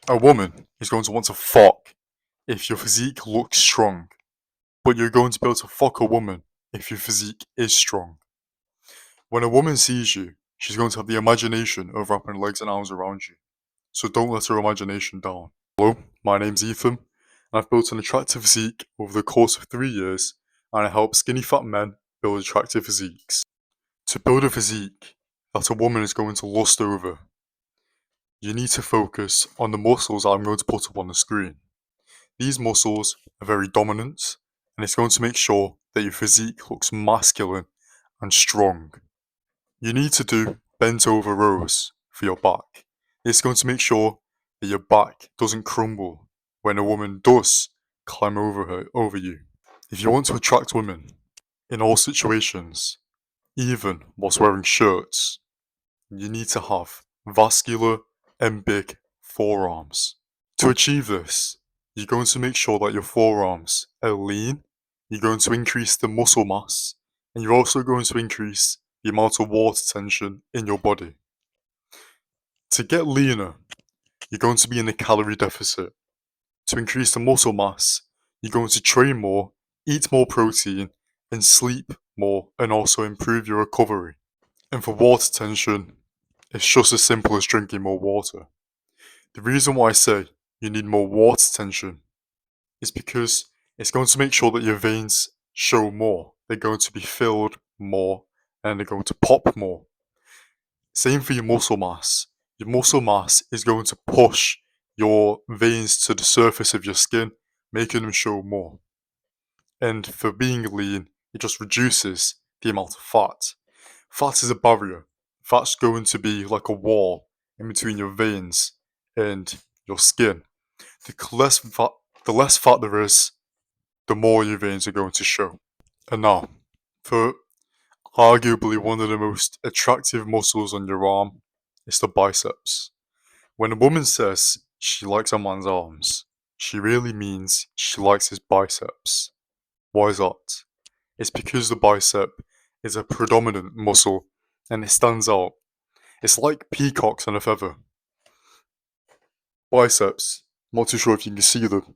A woman is going to want to fuck if your physique looks strong, but you're going to be able to fuck a woman if your physique is strong. When a woman sees you, she's going to have the imagination of wrapping legs and arms around you, so don't let her imagination down. Hello, my name's Ethan, and I've built an attractive physique over the course of 3 years, and I help skinny fat men build attractive physiques. To build a physique that a woman is going to lust over, you need to focus on the muscles I'm going to put up on the screen. These muscles are very dominant, and it's going to make sure that your physique looks masculine and strong. You need to do bent over rows for your back. It's going to make sure that your back doesn't crumble when a woman does climb over you. If you want to attract women in all situations, even whilst wearing shirts, you need to have vascular and big forearms. To achieve this, you're going to make sure that your forearms are lean, you're going to increase the muscle mass, and you're also going to increase the amount of water tension in your body. To get leaner, you're going to be in a calorie deficit. To increase the muscle mass, you're going to train more, eat more protein, and sleep more, and also improve your recovery. And for water tension, it's just as simple as drinking more water. The reason why I say you need more water tension is because it's going to make sure that your veins show more. They're going to be filled more and they're going to pop more. Same for your muscle mass. Your muscle mass is going to push your veins to the surface of your skin, making them show more. And for being lean, it just reduces the amount of fat. Fat is a barrier. Fat's going to be like a wall in between your veins and your skin. The less fat there is, the more your veins are going to show. And now, for arguably one of the most attractive muscles on your arm, is the biceps. When a woman says she likes a man's arms, she really means she likes his biceps. Why is that? It's because the bicep is a predominant muscle and it stands out. It's like peacocks on a feather. Biceps, I'm not too sure if you can see them,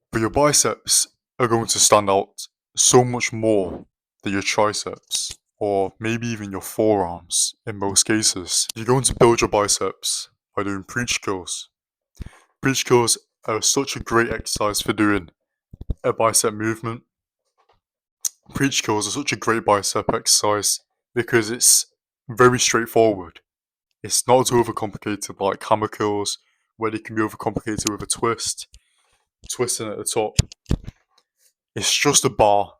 but your biceps are going to stand out so much more than your triceps, or maybe even your forearms in most cases. You're going to build your biceps by doing preach curls. Preach curls are such a great exercise for doing a bicep movement. Preach curls are such a great bicep exercise because it's very straightforward. It's not overcomplicated like hammer curls, where they can be overcomplicated with a twist, twisting at the top. It's just a bar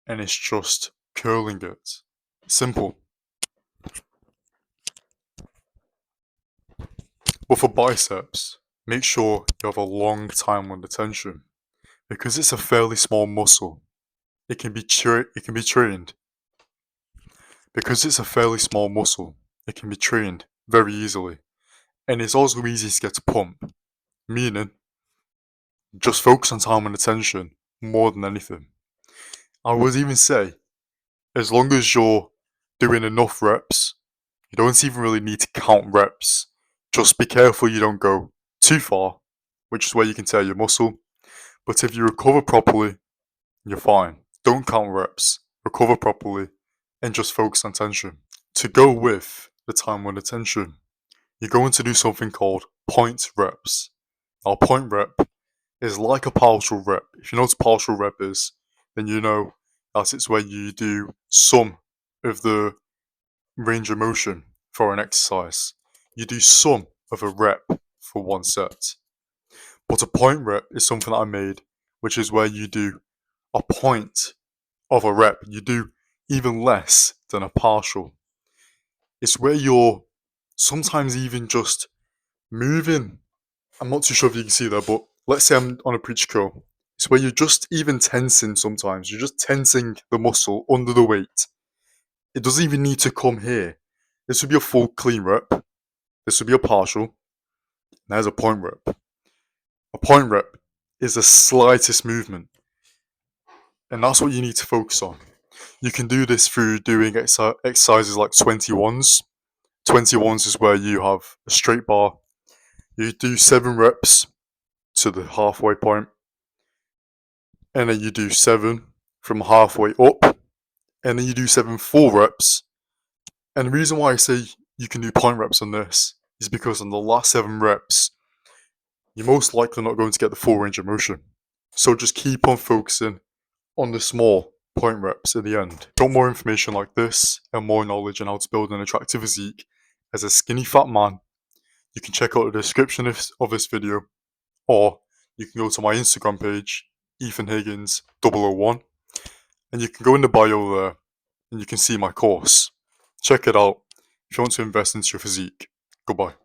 and it's just curling it. Simple. But for biceps, make sure you have a long time under tension because it's a fairly small muscle. It can be trained. Because it's a fairly small muscle, it can be trained very easily. And it's also easy to get to pump, meaning just focus on time and attention more than anything. I would even say, as long as you're doing enough reps, you don't even really need to count reps. Just be careful you don't go too far, which is where you can tear your muscle. But if you recover properly, you're fine. Don't count reps, recover properly, and just focus on tension. To go with the time under tension, you're going to do something called point reps. Now, point rep is like a partial rep. If you know what a partial rep is, then you know that it's where you do some of the range of motion for an exercise. You do some of a rep for one set. But a point rep is something that I made, which is where you do a point of a rep. You do even less than a partial. It's where you're sometimes even just moving. I'm not too sure if you can see that, but let's say I'm on a preach curl. It's where you're just even tensing sometimes. You're just tensing the muscle under the weight. It doesn't even need to come here. This would be a full clean rep. This would be a partial. There's a point rep. A point rep is the slightest movement. And that's what you need to focus on. You can do this through doing exercises like 21s. 21s is where you have a straight bar, You do 7 reps to the halfway point, and then you do 7 from halfway up, and then you do 7 full reps. And the reason why I say you can do point reps on this is because on the last 7 reps, you're most likely not going to get the full range of motion. So just keep on focusing on the small point reps at the end. Got more information like this and more knowledge on how to build an attractive physique as a skinny fat man, you can check out the description of this video, or you can go to my Instagram page, Ethan Higgins 001, and you can go in the bio there and you can see my course. Check it out if you want to invest into your physique. Goodbye.